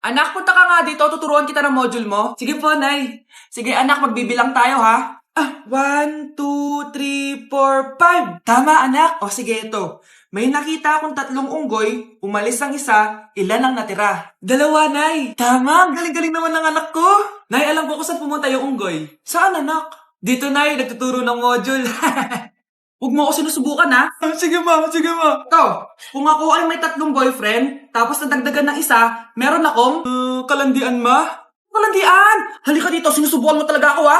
Anak, punta ka nga dito. Tuturuan kita ng module mo. Sige po, Nay. Sige, anak, magbibilang tayo, ha? 1, 2, 3, 4, 5. Tama, anak. O, sige, ito. May nakita akong 3 unggoy. Umalis ang isa. Ilan ang natira? 2, Nay. Tama, galing-galing naman ng anak ko. Nay, alam ko kung saan pumunta yung unggoy. Saan, anak? Dito, Nay. Nagtuturo ng module. Huwag mo ako sinusubukan, ha? Sige, ma. Sige, ma. Ito, kung ako ay may 3 boyfriend, tapos nadagdagan ng isa, meron akong... kalandian, ma? Kalandian! Halika dito, sinusubukan mo talaga ako, ha?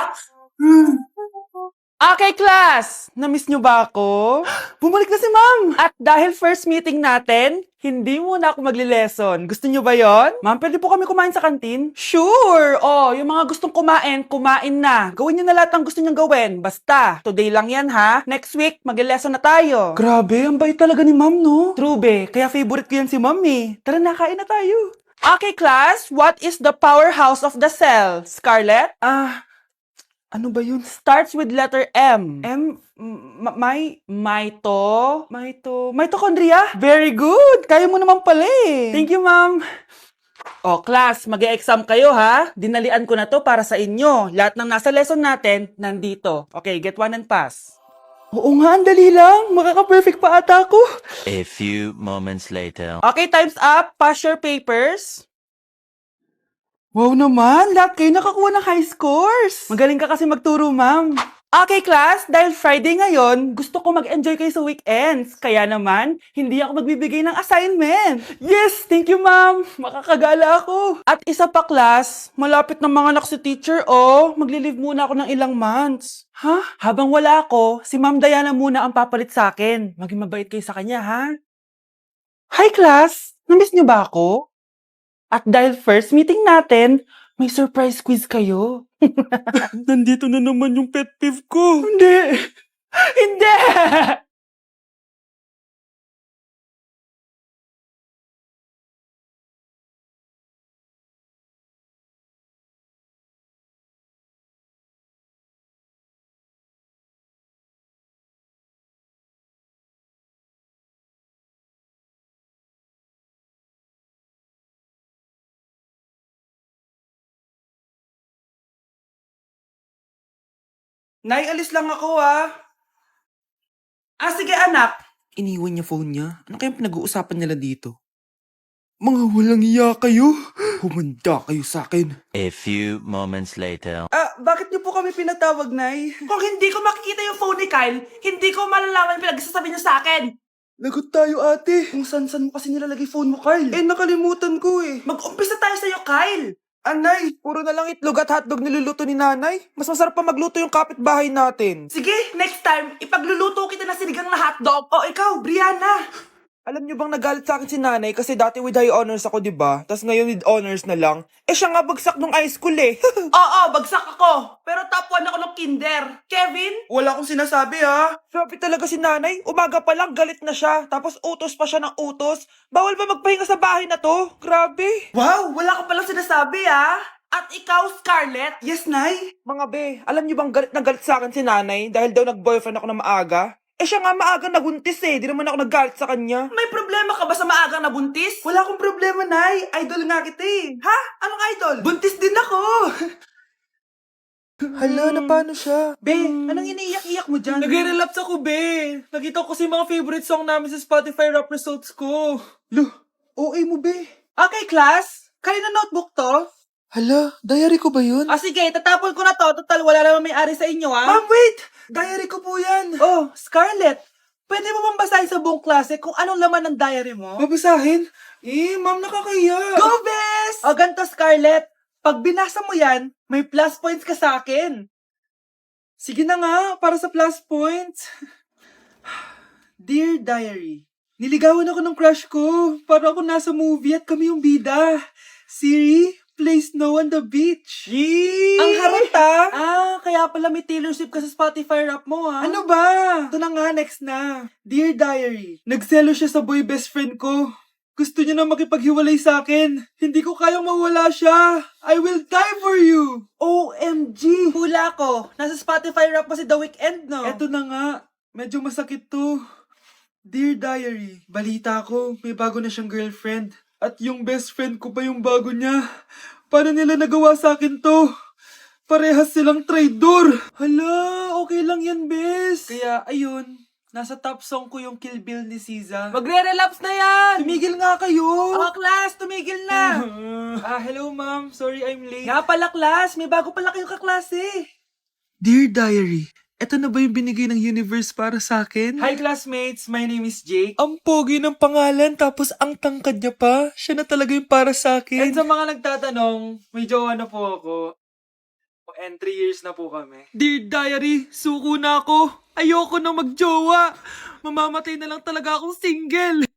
Okay, class! Na-miss nyo ba ako? Bumalik na si ma'am! At dahil first meeting natin, hindi muna ako magli-lesson. Gusto nyo ba yon? Ma'am, pwede po kami kumain sa kantin? Sure! Oh, yung mga gustong kumain, kumain na. Gawin nyo na lahat ng gusto nyong gawin. Basta, today lang yan ha. Next week, magli-lesson na tayo. Grabe, ang bait talaga ni ma'am, no? True, be. Kaya favorite ko yan si ma'am eh. Tara na, kain na tayo. Okay, class. What is the powerhouse of the cell? Scarlett? Ano ba yun? Starts with letter M. Mitochondria? Very good! Kaya mo naman pala eh. Thank you, ma'am. O, class, mag-e-exam kayo ha. Dinalian ko na to para sa inyo. Lahat ng nasa lesson natin, nandito. Okay, get 1 and pass. Oo nga, ang dali lang. Makaka-perfect pa ata ako. A few moments later. Okay, time's up. Pass your papers. Wow naman, lahat kayo nakakuha ng high scores. Magaling ka kasi magturo, ma'am. Okay, class, dahil Friday ngayon, gusto ko mag-enjoy kayo sa weekends. Kaya naman, hindi ako magbibigay ng assignment. Yes, thank you, ma'am. Makakagala ako. At isa pa, class, malapit na mga anak si teacher, oh. Magli-leave muna ako ng ilang months. Ha? Habang wala ako, si Ma'am Diana muna ang papalit sa akin. Maging mabait kayo sa kanya, ha? Hi, class. Namiss niyo ba ako? At dahil first meeting natin, may surprise quiz kayo. Nandito na naman yung pet peeve ko. Hindi! Hindi! Nay, alis lang ako sige anak. Iniwan niya phone niya. Ano kayang pinag-uusapan nila dito? Mga walang iya kayo. Humanda kayo sa akin. A few moments later. Bakit niyo po kami pinatawag, Nay? Kung hindi ko makikita yung phone ni Kyle, hindi ko malalaman pinagsasabi niyo sa akin. Lagot tayo, ate. Kung san-san mo kasi nilalagay phone mo, Kyle. Nakalimutan ko eh. Mag-umpisa tayo sa'yo, Kyle. Anay, puro na lang itlog at hotdog niluluto ni nanay. Mas masarap pa magluto yung kapitbahay natin. Sige, next time, ipagluluto kita na sinigang na hotdog. O ikaw, Brianna. Alam niyo bang nagalit sa akin si nanay kasi dati with high honors ako, di ba? Tapos ngayon with honors na lang. Siya nga bagsak nung high school eh. Oo, bagsak ako. Pero top 1 ako ng kinder. Kevin? Wala akong sinasabi ha. Sabi talaga si nanay, umaga pa lang galit na siya. Tapos utos pa siya ng utos. Bawal ba magpahinga sa bahay na to? Grabe. Wow, wala ka palang sinasabi ha. At ikaw, Scarlett? Yes, Nay. Mga be, alam niyo bang galit na galit sa akin si nanay dahil daw nag-boyfriend ako na maaga? Siya nga maagang nabuntis eh. Di naman ako naggalit sa kanya. May problema ka ba sa maagang nabuntis? Wala akong problema, Nay. Idol nga kita eh. Ha? Anong idol? Buntis din ako. Hala, na paano siya? Be, anong iniiyak-iyak mo dyan? Nagre-relapse ako, be. Nakita ko kasi mga favorite song namin sa Spotify rap results ko. OA mo, be. Okay, class. Kanina notebook to? Hala, diary ko ba yun? Sige, tatapon ko na to. Total, wala naman may-ari sa inyo, ha? Ma'am, wait! Diary ko po yan. Oh, Scarlett, pwede mo bang basahin sa buong klase kung anong laman ng diary mo? Babasahin? Ma'am, nakakahiya. Go, Bes! O, ganito, Scarlett. Pag binasa mo yan, may plus points ka sa akin. Sige na nga, para sa plus points. Dear Diary, niligawan ako ng crush ko. Para ako nasa movie at kami yung bida. Siri, play Snow on the Beach. Yee! Ang harap kaya pala may Taylor Swift ka sa Spotify rap mo ha. Ano ba? Ito na nga, next na. Dear Diary, nagselo siya sa boy best friend ko. Gusto niya na makipaghiwalay sa akin. Hindi ko kayang mawala siya. I will die for you. OMG! Hula ko. Nasa Spotify rap pa si The Weeknd, no? Eto na nga. Medyo masakit to. Dear Diary, balita ko, may bago na siyang girlfriend. At yung best friend ko pa yung bago niya. Paano nila nagawa sa akin to? Parehas silang traitor. Hala, okay lang yan, bes. Kaya, ayun. Nasa top song ko yung Kill Bill ni Siza. Magre-relapse na yan! Tumigil nga kayo! Oh, class, tumigil na! Hello ma'am. Sorry I'm late. Nga pala, class, may bago pala kayong kaklase. Dear Diary, eto na ba yung binigay ng universe para sa akin? Hi, classmates. My name is Jake. Ang pogi ng pangalan tapos ang tangkad niya pa. Siya na talaga yung para sa akin. And sa mga nagtatanong, may jowa na po ako. And 3 years na po kami. Dear Diary, suko na ako. Ayoko na magjowa. Mamamatay na lang talaga akong single.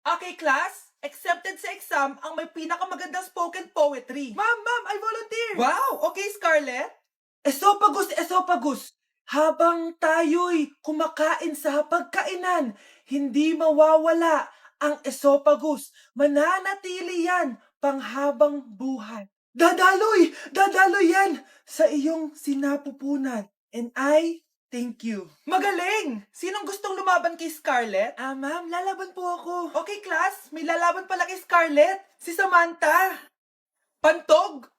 Okay, class. Accepted sa exam ang may pinakamagandang spoken poetry. Ma'am, I volunteer. Wow, okay, Scarlett. Esophagus. Habang tayo'y kumakain sa pagkainan, hindi mawawala ang esophagus. Mananatili yan panghabang buhay. Dadaloy yan sa iyong sinapupunan. And I thank you. Magaling! Sinong gustong lumaban kay Scarlett? Ma'am, lalaban po ako. Okay, class. May lalaban pala kay Scarlett. Si Samantha. Pantog.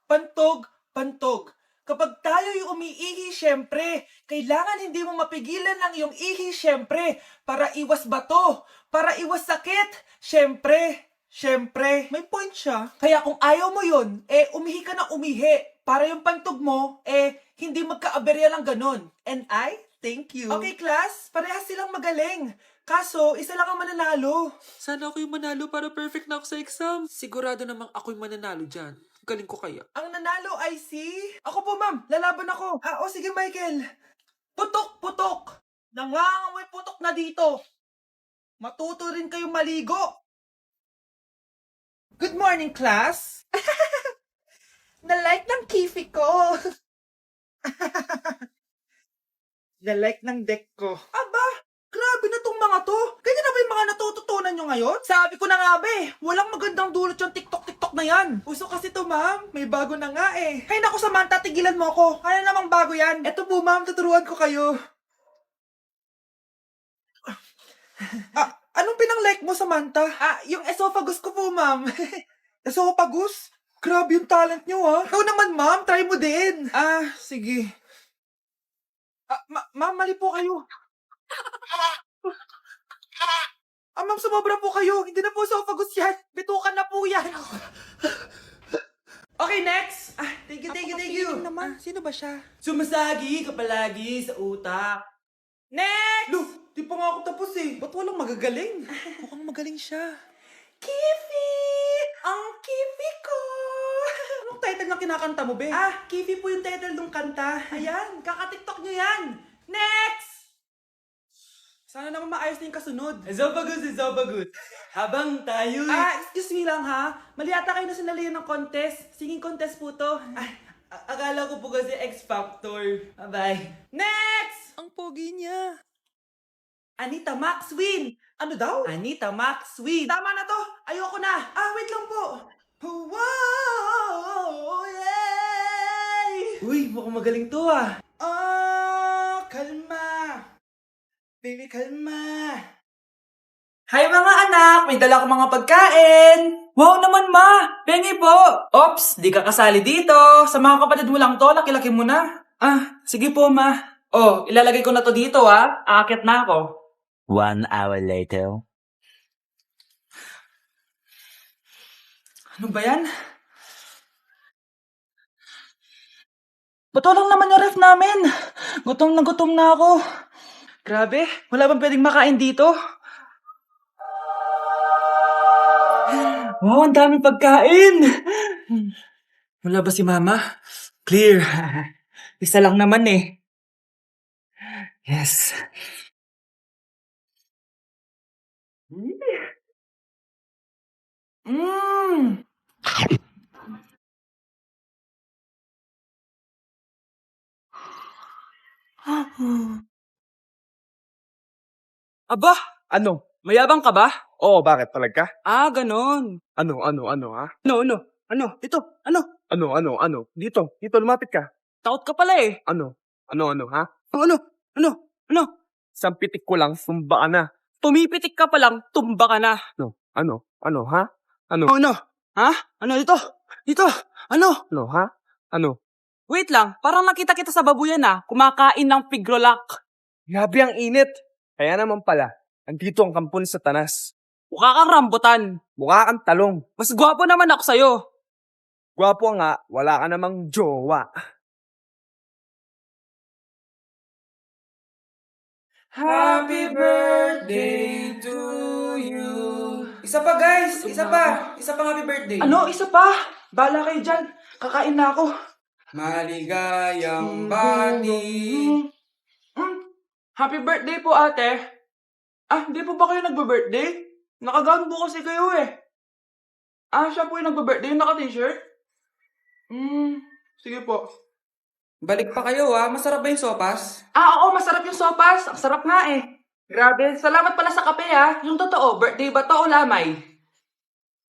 Kapag tayo'y umiihi, syempre, kailangan hindi mo mapigilan ang iyong ihi, syempre, para iwas bato, para iwas sakit, syempre, may point siya. Kaya kung ayaw mo yun, umihi ka na umihi, para yung pantog mo, hindi magka-aberya lang ganun. And I thank you. Okay, class, parehas silang magaling. Kaso, isa lang ang mananalo. Sana ako yung manalo para perfect na ako sa exam. Sigurado namang ako yung mananalo dyan. Galing ko kaya. Ang nanalo ay si... Ako po, ma'am. Lalaban ako. Sige, Michael. Putok. Nangangamoy putok na dito. Matuto rin kayong maligo. Good morning, class. Na-like ng kifi ko. Na-like ng deck ko. Aba, grabe na tong mga to. Ganyan na ba yung mga natututunan nyo ngayon? Sabi ko na nga ba walang magandang dulot yung TikTok na yan. Uso kasi to, ma'am. May bago na nga eh. Hay naku, Samantha, tigilan mo ako. Ano namang bago yan? Eto po, ma'am, tuturuan ko kayo. Anong pinang-like mo, Samantha? Yung esophagus ko po, ma'am. Esophagus? Grabe yung talent nyo, ha? Ikaw naman, ma'am. Try mo din. Sige. Ma'am, mali po kayo. Ma'am, sumobra po kayo. Hindi na po esophagus yan. Bitukan na po yan. Okay, next. Thank you. Naman, sino ba siya? Sumasagi ka palagi sa utak. Next! Lo, di pa nga ako tapos eh. Ba't walang magagaling? Mukhang magaling siya. Kifi! Ang kifi ko! Anong title ng kinakanta mo, be? Kifi po yung title ng kanta. Ayan, kaka-tiktok nyo yan. Next! Sana naman maayos na yung kasunod. Esophagus. Habang tayo... excuse me lang ha. Mali ata kayo na sinalihan ng contest. Singing contest po to. Akala ko po kasi X Factor. Bye-bye. Next! Ang pogi niya. Anita Maxwin. Ano daw? Anita Maxwin. Tama na to. Ayoko na. Wait lang po. Wow! Yay! Uy, mukhang magaling to kalma. Baby, kalma. Hi mga anak! May dala ko mga pagkain! Wow naman ma! Pengi po! Ops! Di ka kasali dito! Sa mga kapatid mo lang to, laki-laki mo na. Sige po ma. Ilalagay ko na to dito Aakit na ako. 1 hour later. Ano ba yan? Ba't walang naman yung ref namin? Gutom na ako. Grabe, wala bang pwedeng makain dito? Wow, ang daming pagkain! Wala ba si Mama? Clear. Isa lang naman eh. Yes. Aba, Ano? mayabang ka ba? Oo, bakit? Talaga? Ganon. Ano, ha? Ano? Ito, Ano? Dito, lumapit ka. takot ka pala eh. Ano, ha? Ano? Isang pitik ko lang, sumba ka na. Pumipitik ka pa lang, tumba ka na. Ano? Ano, ha? Ano? Ano? Ha? Ano ito? Ito? Ano? Ano, ha? Ano? Wait lang, parang nakita kita sa babuyan kumakain ng pigrolak. Grabe ang init. Kaya naman pala, andito ang kampon sa tanas. Mukha kang rambutan. Mukha kang talong. Mas gwapo naman ako sa'yo. Gwapo nga, wala ka namang jowa. Happy birthday to you. Isa pa guys, isa pa. Isa pang happy birthday. Ano? Isa pa? Bala kayo dyan. Kakain na ako. Maligayang bati. Happy birthday po, ate. Ah, hindi po ba kayo nagbe-birthday? Nakagown po kasi kayo eh. Ah, siya po yung nagbe-birthday, yung naka-t-shirt? Sige po. Balik pa kayo masarap ba yung sopas? Ah, oo, masarap yung sopas. Ang sarap nga eh. Grabe, salamat pala sa kape Yung totoo, birthday ba to o lamay?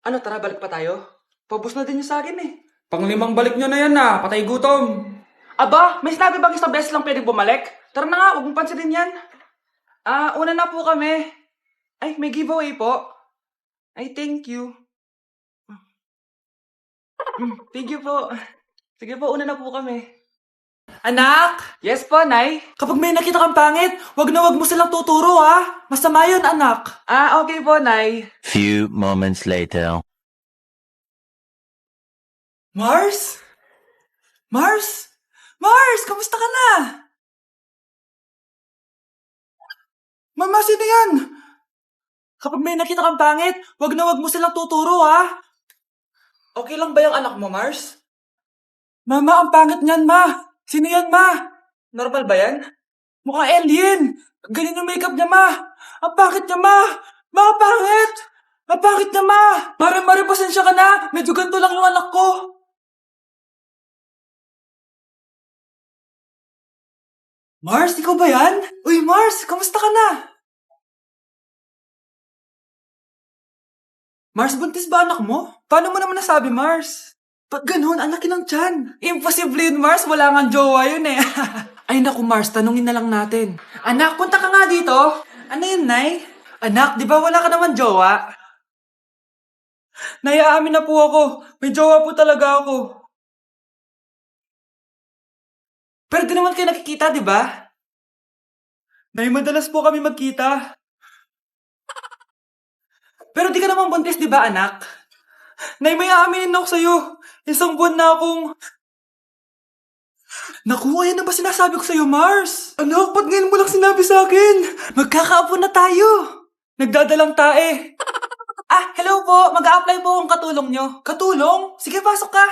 Ano, tara, balik pa tayo? Paubos na din yung sa akin eh. Panglimang balik nyo na yan patay gutom. Aba, may sinabi bang isang beses lang pwede bumalik? Tara na nga, huwag mong pansinin yan. Ah, una na po kami. Ay, may giveaway po. Ay, thank you. Thank you po. Sige po, una na po kami. Anak! Yes po, Nay. Kapag may nakita kang pangit, wag mo silang tuturo Masama yun, anak. Ah, okay po, Nay. Few moments later. Mars? Mars? Mars, kamusta ka na? Mama, sino yan? Kapag may nakita kang pangit, wag mo silang tuturo, Okay lang ba yung anak mo, Mars? Mama, ang pangit niyan, Ma. Sino yan, Ma? Normal ba yan? Mukhang alien. Ganyan yung makeup niya, Ma. Ang pangit niya, Ma. Ma, ang pangit. Ang pangit niya, Ma. Parang pasensya ka na. Medyo ganito lang yung anak ko. Mars, ikaw ba yan? Uy, Mars, kamusta ka na? Mars, buntis ba anak mo? Paano mo naman nasabi, Mars? Ba't ganun? Ang laki ng tiyan. Imposible yun, Mars. Wala nga jowa yun eh. Ay naku, Mars, tanungin na lang natin. Anak, punta ka nga dito. Ano yun, Nay? Anak, di ba wala ka naman jowa? Nay, aamin na po ako. May jowa po talaga ako. Pero di naman kayo nakikita, di ba? Nay, madalas po kami magkita. Pero di ka naman buntis, di ba, anak? Nay, may aaminin ako sa'yo. Isang buwan na akong... Naku, ayan na ba sinasabi ko sa'yo, Mars? Anak, ba't ngayon mo lang sinabi sa akin? Magkakaapo na tayo. Nagdadalang tae. Hello po. Mag-a-apply po akong katulong nyo. Katulong? Sige, pasok ka.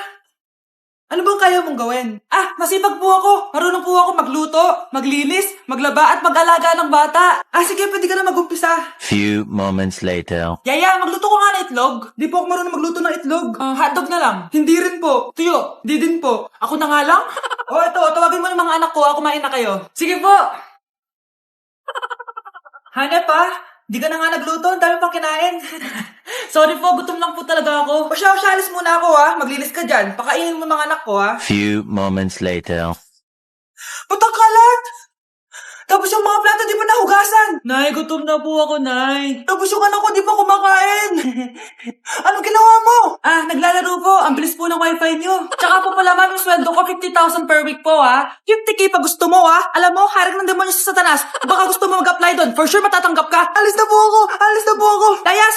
Ano bang kaya mong gawin? Masipag po ako. Marunong po ako magluto, maglinis, maglaba at mag-alaga ng bata. Sige, pwede ka na mag-umpisa. Few moments later. Yaya, magluto ko nga ng itlog. Di po ako marunong magluto ng itlog. Hotdog na lang. Hindi rin po. Tuyo, di din po. Ako na nga lang? Ito, tawagin mo ng mga anak ko. Kumain na kayo. Sige po. Hanep di ka na nga nagluto. Ang dami pang kinain. Sorry po, gutom lang po talaga ako. O siya, alis muna ako Maglinis ka dyan. Pakainin mo mga anak ko Few moments later. Patang kalat! Tapos yung mga plato di pa nahugasan. Nay, gutom na po ako, Nay. Tapos yung anak ko di pa kumakain. Anong ginawa mo? Naglalaro po. Ang bilis po ng wifi nyo. Tsaka po pala, ma'am, yung sweldo ko 50,000 per week po, 50k pa gusto mo, Alam mo, harag ng demonyo sa Satanas. Baka gusto mo mag-apply doon. For sure matatanggap ka. Alis na po ako. Alis na po ako. Dayas!